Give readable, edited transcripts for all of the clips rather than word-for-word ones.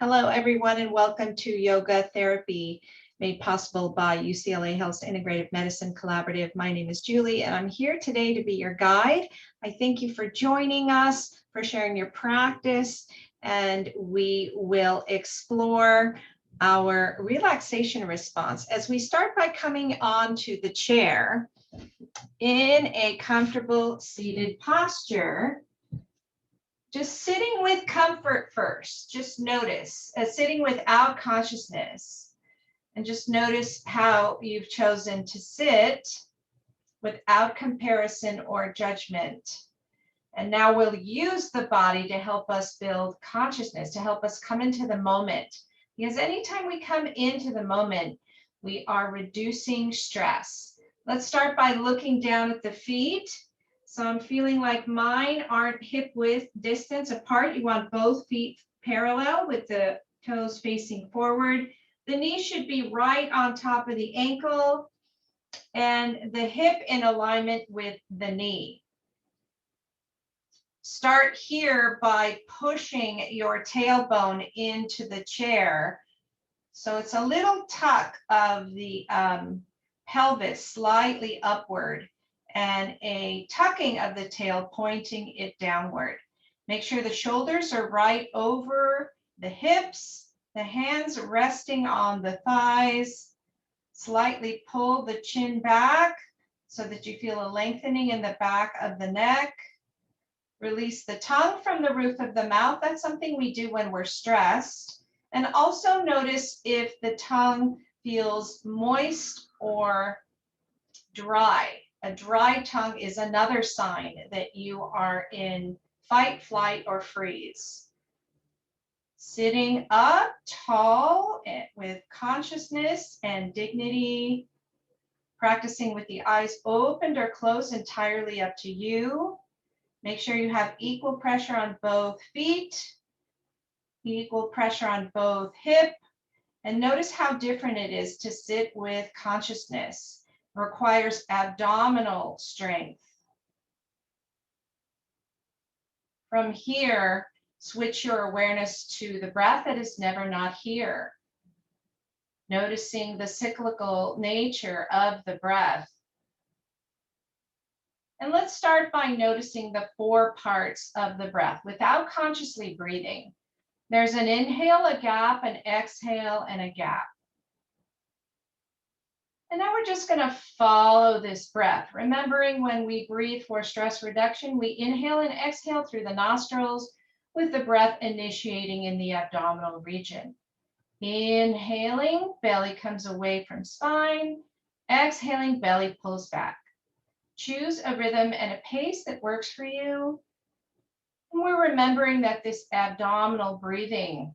Hello, everyone, and welcome to Yoga Therapy, made possible by UCLA Health's Integrative Medicine Collaborative. My name is Julie, and I'm here today to be your guide. I thank you for joining us, for sharing your practice, and we will explore our relaxation response as we start by coming onto the chair in a comfortable seated posture. Just sitting with comfort first. Just notice, sitting without consciousness. And just notice how you've chosen to sit without comparison or judgment. And now we'll use the body to help us build consciousness, to help us come into the moment. Because anytime we come into the moment, we are reducing stress. Let's start by looking down at the feet. So I'm feeling like mine aren't hip width distance apart. You want both feet parallel with the toes facing forward. The knee should be right on top of the ankle and the hip in alignment with the knee. Start here by pushing your tailbone into the chair. So it's a little tuck of the pelvis slightly upward, and a tucking of the tail pointing it downward. Make sure the shoulders are right over the hips, the hands resting on the thighs. Slightly pull the chin back so that you feel a lengthening in the back of the neck. Release the tongue from the roof of the mouth. That's something we do when we're stressed. And also notice if the tongue feels moist or dry. A dry tongue is another sign that you are in fight, flight, or freeze. Sitting up tall with consciousness and dignity, practicing with the eyes opened or closed, entirely up to you. Make sure you have equal pressure on both feet, equal pressure on both hip, and notice how different it is to sit with consciousness. Requires abdominal strength. From here, switch your awareness to the breath that is never not here. Noticing the cyclical nature of the breath. And let's start by noticing the 4 parts of the breath without consciously breathing. There's an inhale, a gap, an exhale, and a gap. And now we're just going to follow this breath, remembering when we breathe for stress reduction, we inhale and exhale through the nostrils with the breath initiating in the abdominal region. Inhaling, belly comes away from spine. Exhaling, belly pulls back. Choose a rhythm and a pace that works for you. And we're remembering that this abdominal breathing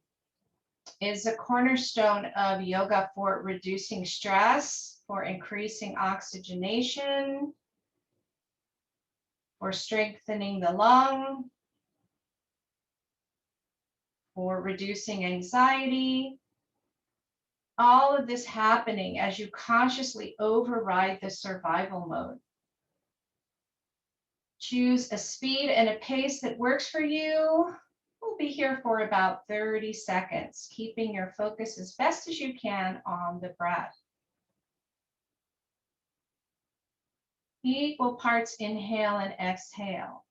is a cornerstone of yoga for reducing stress, for increasing oxygenation, for strengthening the lung, for reducing anxiety. All of this happening as you consciously override the survival mode. Choose a speed and a pace that works for you. We'll be here for about 30 seconds, keeping your focus as best as you can on the breath. Equal parts inhale and exhale.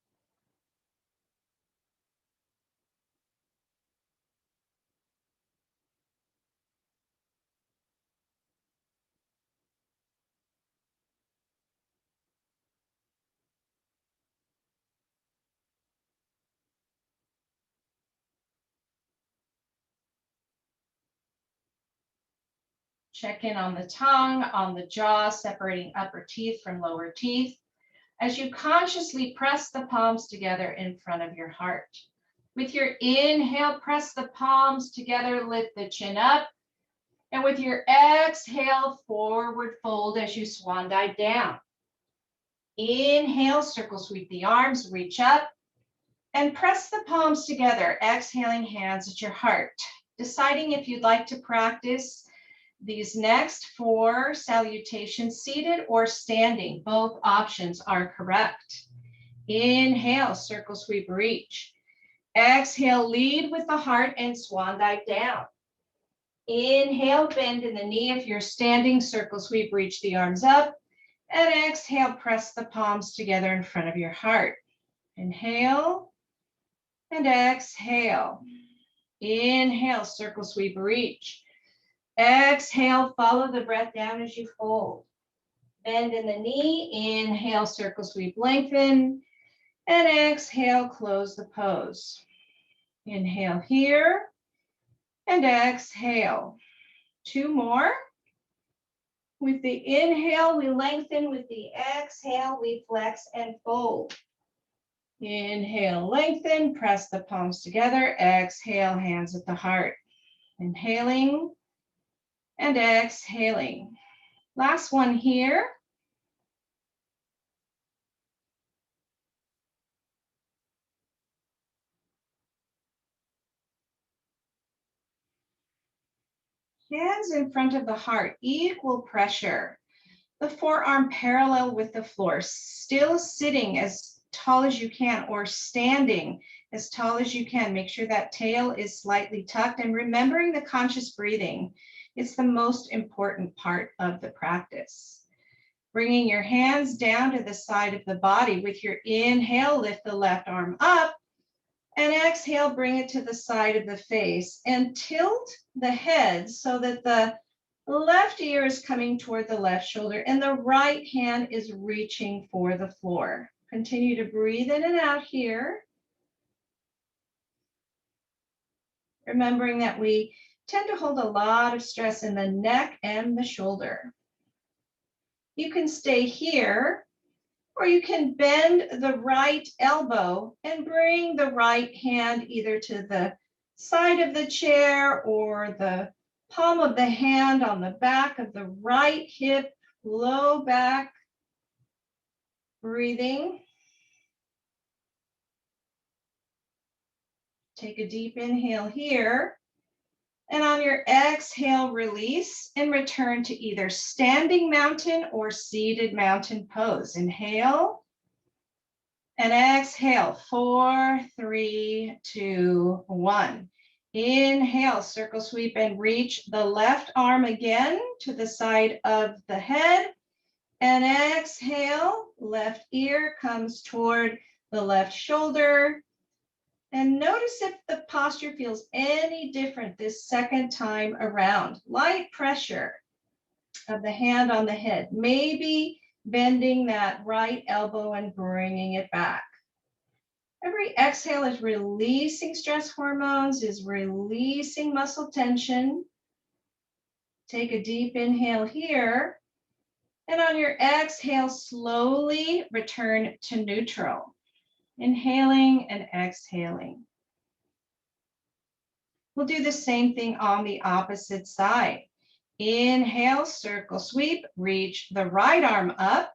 Check in on the tongue, on the jaw, separating upper teeth from lower teeth, as you consciously press the palms together in front of your heart. With your inhale, press the palms together, lift the chin up. And with your exhale, forward fold as you swan dive down. Inhale, circle sweep the arms, reach up, and press the palms together, exhaling, hands at your heart. Deciding if you'd like to practice these next 4 salutations seated or standing. Both options are correct. Inhale, circle sweep, reach. Exhale, lead with the heart and swan dive down. Inhale, bend in the knee. If you're standing, circle sweep, reach the arms up. And exhale, press the palms together in front of your heart. Inhale and exhale. Inhale, circle sweep, reach. Exhale, follow the breath down as you fold. Bend in the knee. Inhale, circle sweep, lengthen. And exhale, close the pose. Inhale here and exhale. 2 more. With the inhale, we lengthen. With the exhale, we flex and fold. Inhale, lengthen, press the palms together. Exhale, hands at the heart. Inhaling and exhaling. Last one here. Hands in front of the heart, equal pressure. The forearm parallel with the floor, still sitting as tall as you can or standing as tall as you can. Make sure that tail is slightly tucked and remembering the conscious breathing is the most important part of the practice. Bringing your hands down to the side of the body. With your inhale, lift the left arm up. And exhale, bring it to the side of the face and tilt the head so that the left ear is coming toward the left shoulder and the right hand is reaching for the floor. Continue to breathe in and out here. Remembering that we tend to hold a lot of stress in the neck and the shoulder. You can stay here, or you can bend the right elbow and bring the right hand either to the side of the chair or the palm of the hand on the back of the right hip, low back. Breathing. Take a deep inhale here. And on your exhale, release and return to either standing mountain or seated mountain pose. Inhale. And exhale, 4, 3, 2, 1. Inhale, circle sweep and reach the left arm again to the side of the head. And exhale, left ear comes toward the left shoulder. And notice if the posture feels any different this second time around. Light pressure of the hand on the head. Maybe bending that right elbow and bringing it back. Every exhale is releasing stress hormones, is releasing muscle tension. Take a deep inhale here. And on your exhale, slowly return to neutral. Inhaling and exhaling. We'll do the same thing on the opposite side. Inhale, circle sweep, reach the right arm up.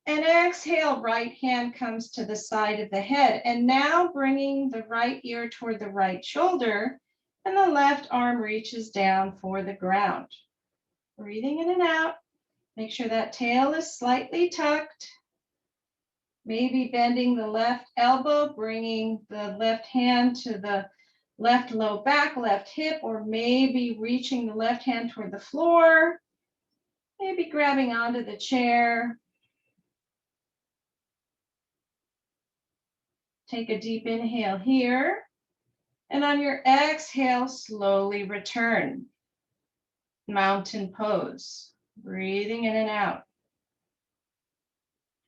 And exhale, right hand comes to the side of the head. And now bringing the right ear toward the right shoulder, and the left arm reaches down for the ground. Breathing in and out. Make sure that tail is slightly tucked. Maybe bending the left elbow, bringing the left hand to the left low back, left hip, or maybe reaching the left hand toward the floor. Maybe grabbing onto the chair. Take a deep inhale here. And on your exhale, slowly return. Mountain pose. Breathing in and out.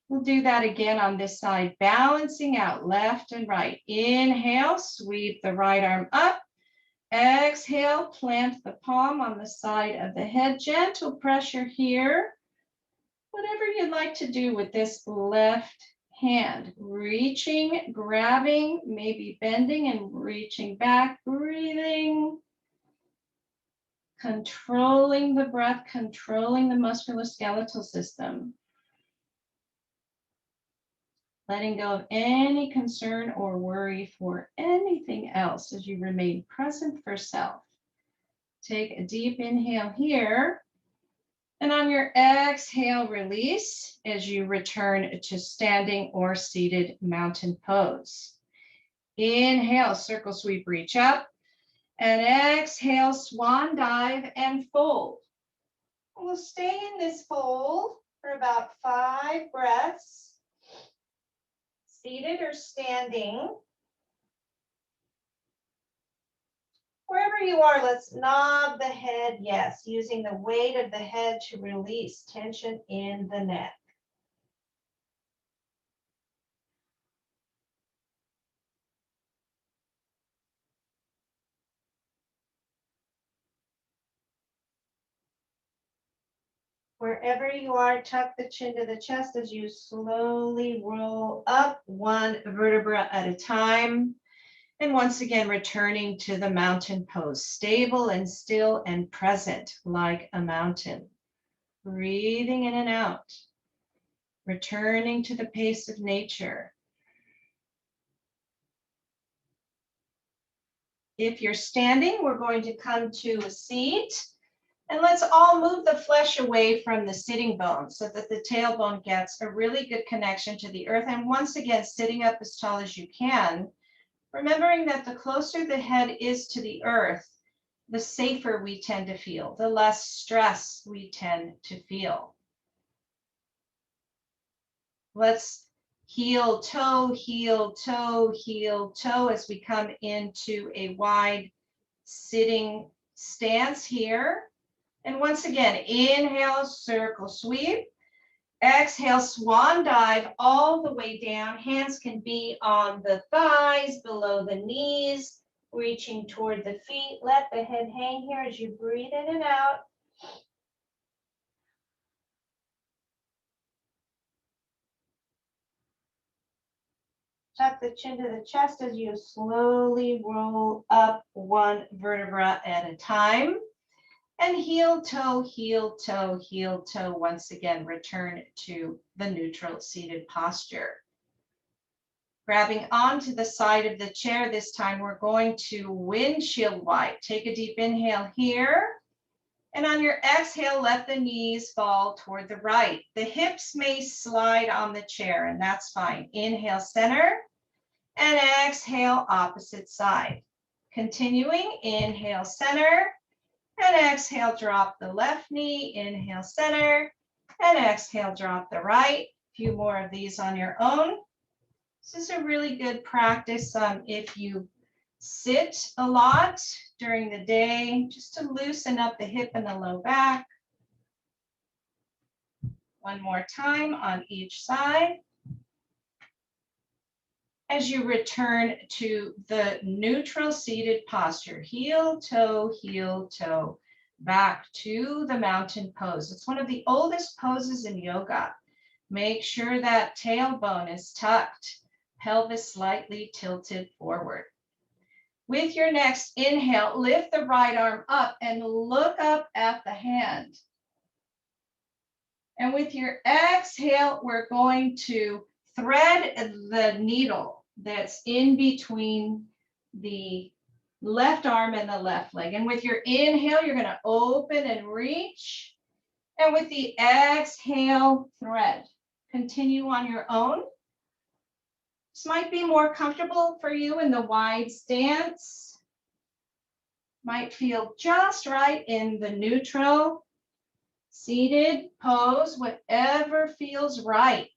We'll do that again on this side, balancing out left and right. Inhale, sweep the right arm up. Exhale, plant the palm on the side of the head. Gentle pressure here. Whatever you'd like to do with this left hand. Reaching, grabbing, maybe bending and reaching back, breathing. Controlling the breath, controlling the musculoskeletal system. Letting go of any concern or worry for anything else as you remain present for self. Take a deep inhale here. And on your exhale, release as you return to standing or seated mountain pose. Inhale, circle sweep, reach up. And exhale, swan dive and fold. We'll stay in this fold for about 5 breaths. Seated or standing. Wherever you are, let's nod the head, yes, using the weight of the head to release tension in the neck. Wherever you are, tuck the chin to the chest as you slowly roll up 1 vertebra at a time. And once again, returning to the mountain pose, stable and still and present like a mountain. Breathing in and out, returning to the pace of nature. If you're standing, we're going to come to a seat. And let's all move the flesh away from the sitting bone so that the tailbone gets a really good connection to the earth. And once again, sitting up as tall as you can, remembering that the closer the head is to the earth, the safer we tend to feel, the less stress we tend to feel. Let's heel, toe, heel, toe, heel, toe as we come into a wide sitting stance here. And once again, inhale, circle sweep. Exhale, swan dive all the way down. Hands can be on the thighs, below the knees, reaching toward the feet. Let the head hang here as you breathe in and out. Tuck the chin to the chest as you slowly roll up 1 vertebra at a time. And heel, toe, heel, toe, heel, toe. Once again, return to the neutral seated posture. Grabbing onto the side of the chair, this time we're going to windshield wipe. Take a deep inhale here. And on your exhale, let the knees fall toward the right. The hips may slide on the chair, and that's fine. Inhale, center. And exhale, opposite side. Continuing, inhale, center. And exhale, drop the left knee, inhale, center, and exhale, drop the right. A few more of these on your own. This is a really good practice if you sit a lot during the day, just to loosen up the hip and the low back. One more time on each side. As you return to the neutral seated posture, heel, toe, back to the mountain pose. It's one of the oldest poses in yoga. Make sure that tailbone is tucked, pelvis slightly tilted forward. With your next inhale, lift the right arm up and look up at the hand. And with your exhale, we're going to thread the needle that's in between the left arm and the left leg. And with your inhale, you're going to open and reach. And with the exhale, thread. Continue on your own. This might be more comfortable for you in the wide stance. Might feel just right in the neutral seated pose, whatever feels right.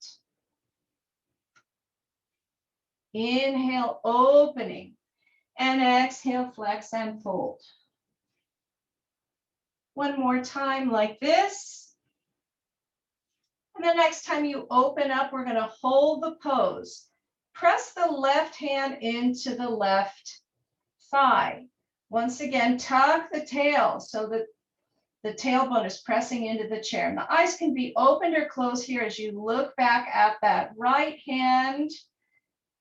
Inhale, opening, and exhale, flex and fold. One more time like this. And the next time you open up, we're going to hold the pose. Press the left hand into the left thigh. Once again, tuck the tail so that the tailbone is pressing into the chair. And the eyes can be opened or closed here as you look back at that right hand,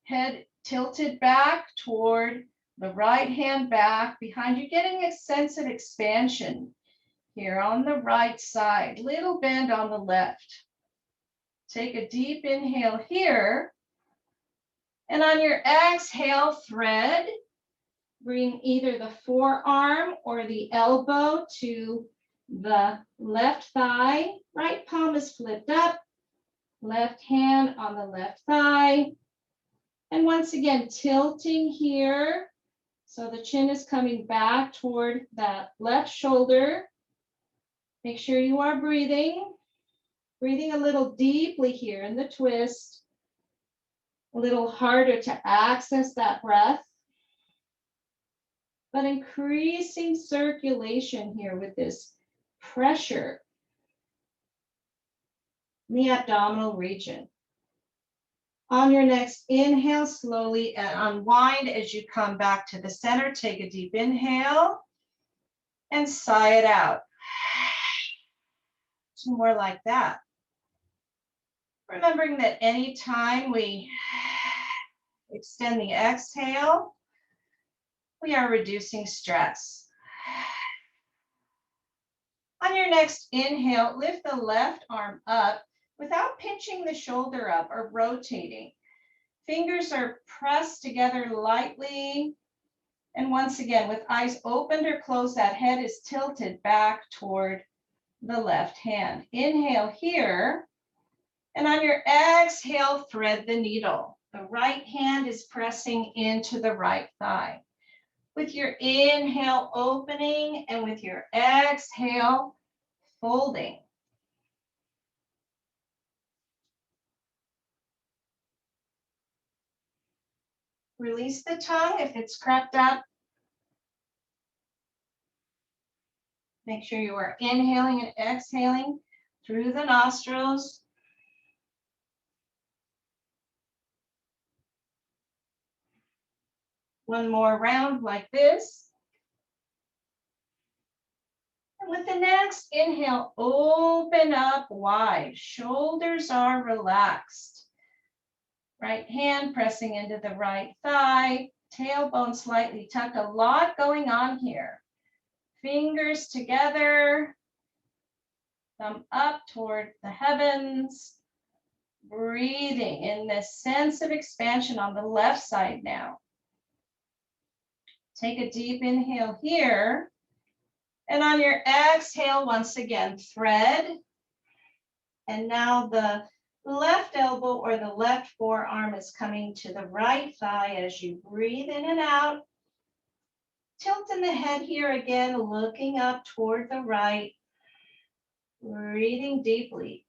head tilted back toward the right hand back behind you, getting a sense of expansion here on the right side, little bend on the left. Take a deep inhale here. And on your exhale, thread. Bring either the forearm or the elbow to the left thigh. Right palm is flipped up. Left hand on the left thigh. And once again, tilting here. So the chin is coming back toward that left shoulder. Make sure you are breathing. Breathing a little deeply here in the twist. A little harder to access that breath. But increasing circulation here with this pressure in the abdominal region. On your next inhale, slowly unwind as you come back to the center. Take a deep inhale and sigh it out. Two more like that. Remembering that anytime we extend the exhale, we are reducing stress. On your next inhale, lift the left arm up without pinching the shoulder up or rotating. Fingers are pressed together lightly. And once again, with eyes opened or closed, that head is tilted back toward the left hand. Inhale here. And on your exhale, thread the needle. The right hand is pressing into the right thigh. With your inhale, opening, and with your exhale, folding. Release the tongue if it's crept up. Make sure you are inhaling and exhaling through the nostrils. One more round like this. And with the next inhale, open up wide. Shoulders are relaxed. Right hand pressing into the right thigh, tailbone slightly tucked. A lot going on here. Fingers together, thumb up toward the heavens. Breathing in this sense of expansion on the left side now. Take a deep inhale here. And on your exhale, once again, thread. And now the left elbow or the left forearm is coming to the right thigh as you breathe in and out. Tilting the head here again, looking up toward the right. Breathing deeply.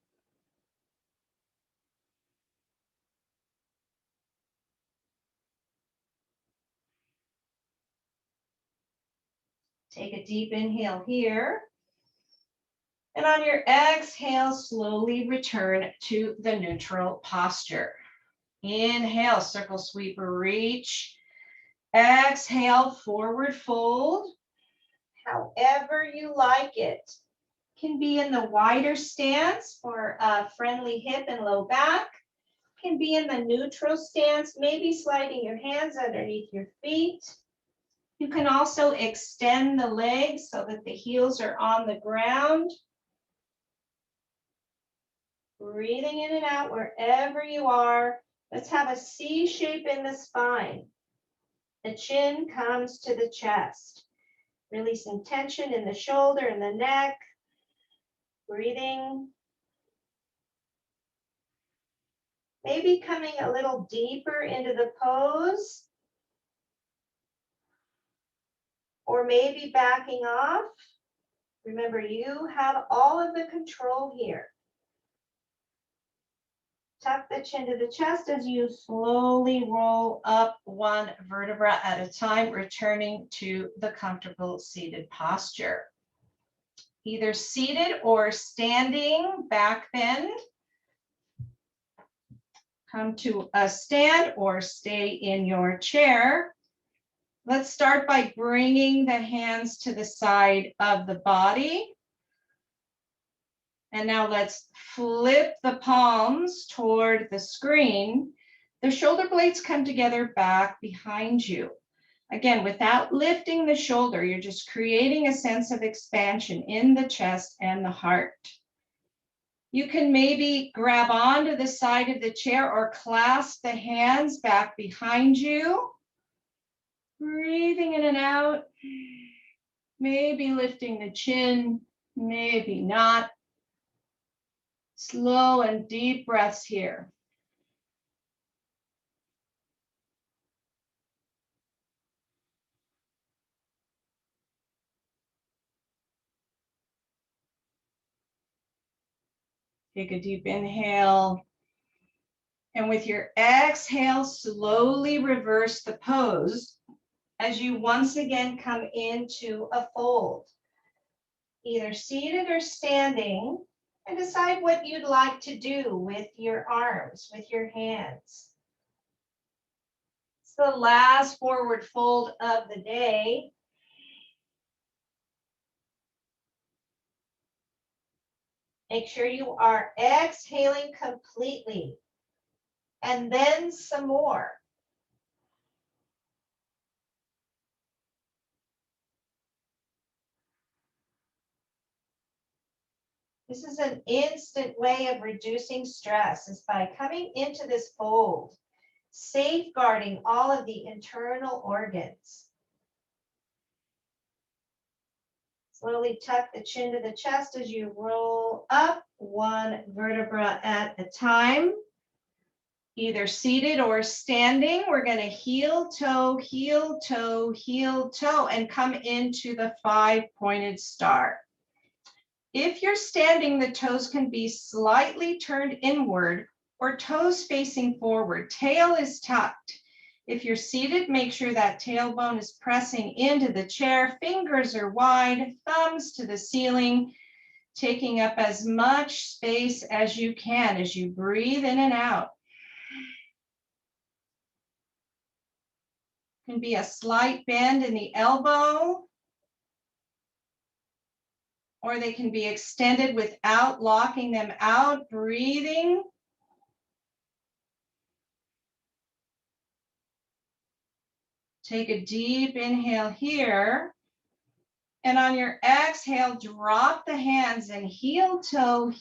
Take a deep inhale here. And on your exhale, slowly return to the neutral posture. Inhale, circle sweep, reach. Exhale, forward fold. However you like it. Can be in the wider stance for a friendly hip and low back. Can be in the neutral stance, maybe sliding your hands underneath your feet. You can also extend the legs so that the heels are on the ground. Breathing in and out wherever you are. Let's have a C shape in the spine. The chin comes to the chest. Releasing tension in the shoulder and the neck. Breathing. Maybe coming a little deeper into the pose. Or maybe backing off. Remember, you have all of the control here. Tuck the chin to the chest as you slowly roll up one vertebra at a time, returning to the comfortable seated posture. Either seated or standing, back bend. Come to a stand or stay in your chair. Let's start by bringing the hands to the side of the body. And now let's flip the palms toward the screen. The shoulder blades come together back behind you. Again, without lifting the shoulder, you're just creating a sense of expansion in the chest and the heart. You can maybe grab onto the side of the chair or clasp the hands back behind you. Breathing in and out. Maybe lifting the chin, maybe not. Slow and deep breaths here. Take a deep inhale. And with your exhale, slowly reverse the pose as you once again come into a fold, either seated or standing, and decide what you'd like to do with your arms, with your hands. It's the last forward fold of the day. Make sure you are exhaling completely, and then some more. This is an instant way of reducing stress, is by coming into this fold, safeguarding all of the internal organs. Slowly tuck the chin to the chest as you roll up one vertebra at a time, either seated or standing. We're going to heel, toe, heel, toe, heel, toe, and come into the 5-pointed star. If you're standing, the toes can be slightly turned inward or toes facing forward. Tail is tucked. If you're seated, make sure that tailbone is pressing into the chair. Fingers are wide, thumbs to the ceiling, taking up as much space as you can as you breathe in and out. Can be a slight bend in the elbow, or they can be extended without locking them out, breathing. Take a deep inhale here. And on your exhale, drop the hands and heel, toe,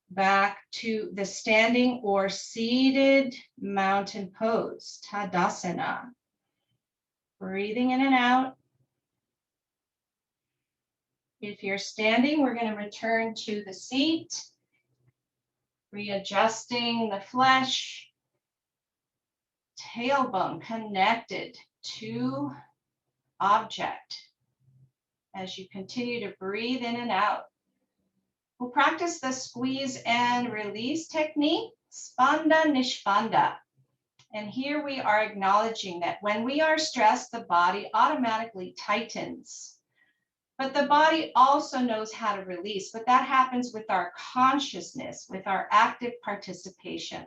back to the standing or seated mountain pose, Tadasana. Breathing in and out. If you're standing, we're going to return to the seat, readjusting the flesh, tailbone connected to object as you continue to breathe in and out. We'll practice the squeeze and release technique, Spanda Nishpanda. And here we are acknowledging that when we are stressed, the body automatically tightens. But the body also knows how to release, but that happens with our consciousness, with our active participation.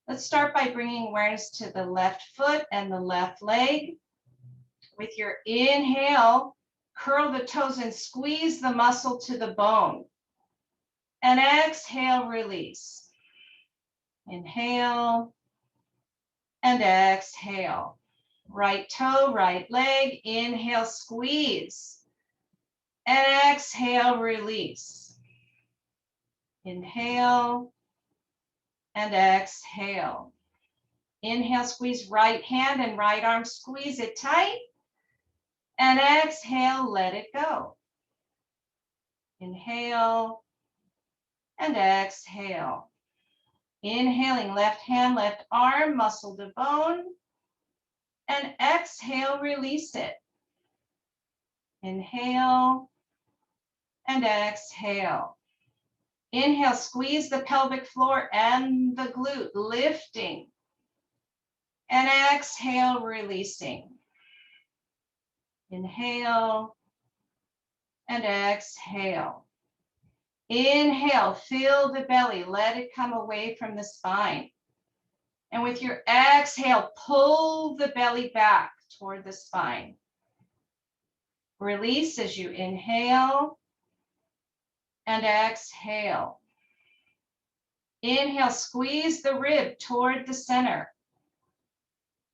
Let's start by bringing awareness to the left foot and the left leg. With your inhale, curl the toes and squeeze the muscle to the bone. And exhale, release. Inhale and exhale. Right toe, right leg, inhale, squeeze. And exhale, release. Inhale and exhale. Inhale, squeeze right hand and right arm, squeeze it tight. And exhale, let it go. Inhale and exhale. Inhaling, left hand, left arm, muscle to bone. And exhale, release it. Inhale and exhale. Inhale, squeeze the pelvic floor and the glute, lifting. And exhale, releasing. Inhale and exhale. Inhale, fill the belly, let it come away from the spine. And with your exhale, pull the belly back toward the spine. Release as you inhale and exhale. Inhale, squeeze the rib toward the center.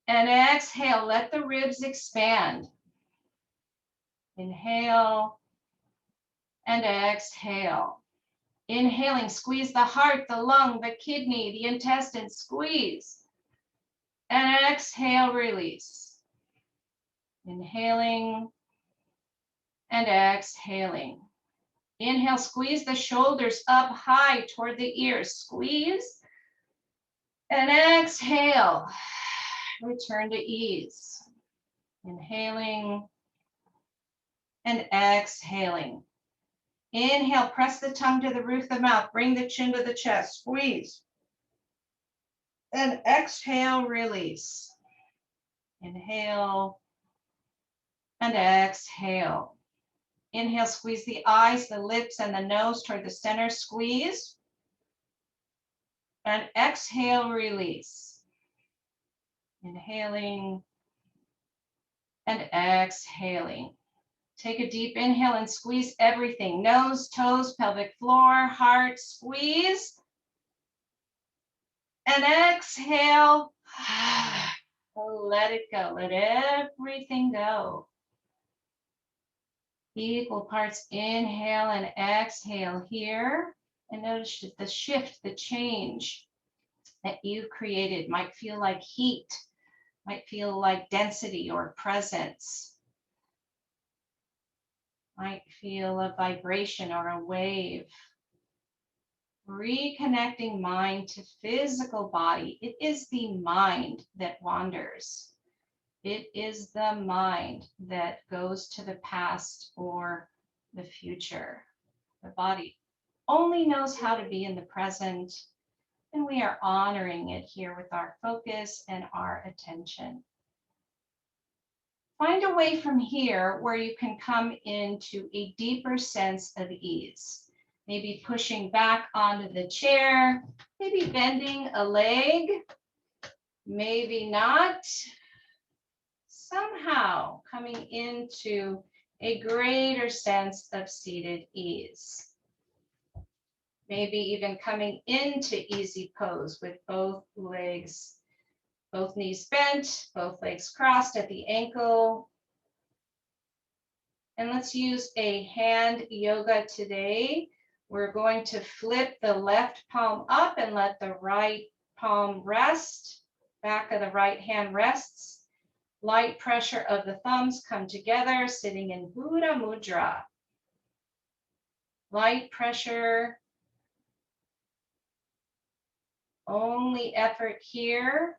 And exhale, let the ribs expand. Inhale and exhale. Inhaling, squeeze the heart, the lung, the kidney, the intestine, squeeze. And exhale, release. Inhaling and exhaling. Inhale, squeeze the shoulders up high toward the ears, squeeze. And exhale, return to ease. Inhaling and exhaling. Inhale, press the tongue to the roof of the mouth. Bring the chin to the chest. Squeeze. And exhale, release. Inhale and exhale. Inhale, squeeze the eyes, the lips, and the nose toward the center. Squeeze. And exhale, release. Inhaling and exhaling. Take a deep inhale and squeeze everything. Nose, toes, pelvic floor, heart, squeeze. And exhale. Let it go. Let everything go. Equal parts inhale and exhale here. And notice the shift, the change that you created might feel like heat, might feel like density or presence, might feel a vibration or a wave. Reconnecting mind to physical body. It is the mind that wanders. It is the mind that goes to the past or the future. The body only knows how to be in the present, and we are honoring it here with our focus and our attention. Find a way from here where you can come into a deeper sense of ease. Maybe pushing back onto the chair, maybe bending a leg, maybe not. Somehow coming into a greater sense of seated ease. Maybe even coming into easy pose with both legs, both knees bent, both legs crossed at the ankle. And let's use a hand yoga today. We're going to flip the left palm up and let the right palm rest. Back of the right hand rests. Light pressure of the thumbs come together, sitting in Buddha Mudra. Light pressure. Only effort here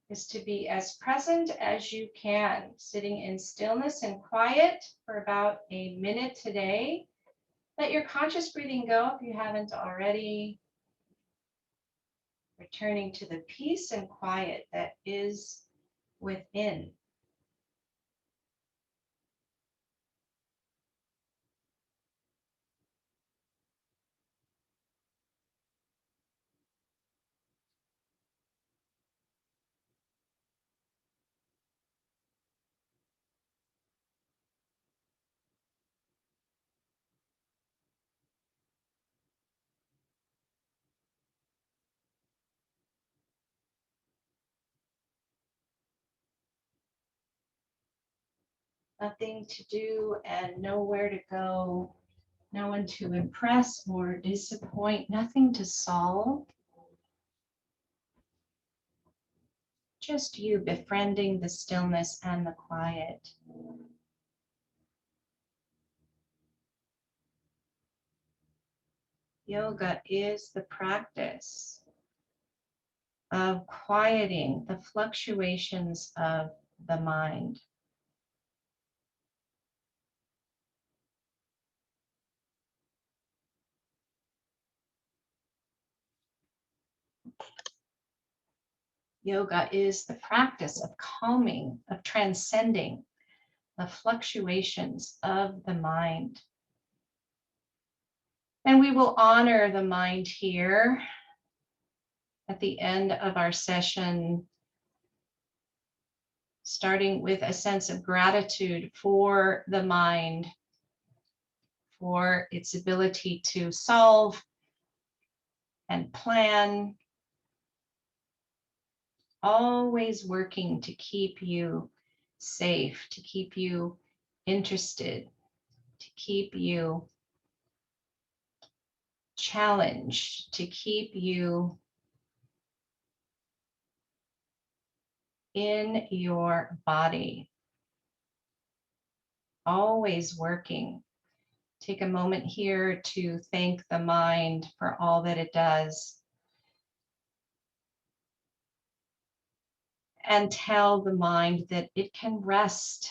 is to be as present as you can, sitting in stillness and quiet for about a minute today. Let your conscious breathing go if you haven't already. Returning to the peace and quiet that is within. Nothing to do and nowhere to go. No one to impress or disappoint. Nothing to solve. Just you befriending the stillness and the quiet. Yoga is the practice of quieting the fluctuations of the mind. Yoga is the practice of calming, of transcending the fluctuations of the mind. And we will honor the mind here at the end of our session, starting with a sense of gratitude for the mind, for its ability to solve and plan, always working to keep you safe, to keep you interested, to keep you challenged, to keep you in your body, always working. Take a moment here to thank the mind for all that it does. And tell the mind that it can rest,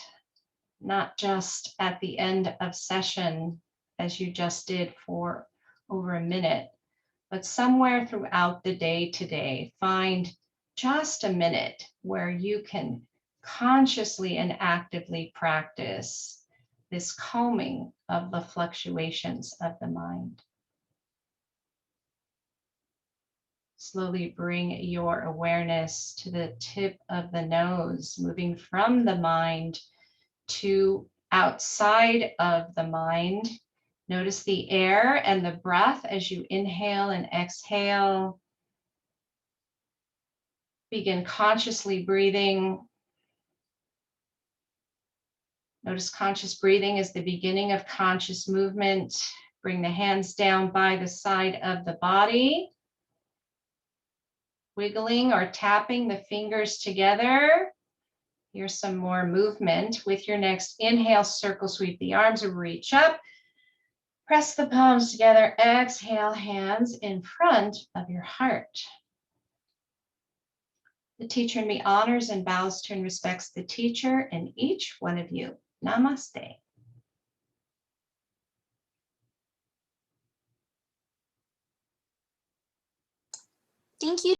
not just at the end of session, as you just did for over a minute, but somewhere throughout the day today, find just a minute where you can consciously and actively practice this calming of the fluctuations of the mind. Slowly bring your awareness to the tip of the nose, moving from the mind to outside of the mind. Notice the air and the breath as you inhale and exhale. Begin consciously breathing. Notice conscious breathing is the beginning of conscious movement. Bring the hands down by the side of the body. Wiggling or tapping the fingers together. Here's some more movement. With your next inhale, circle sweep the arms or reach up. Press the palms together. Exhale, hands in front of your heart. The teacher in me honors and bows to and respects the teacher in each one of you. Namaste. Thank you.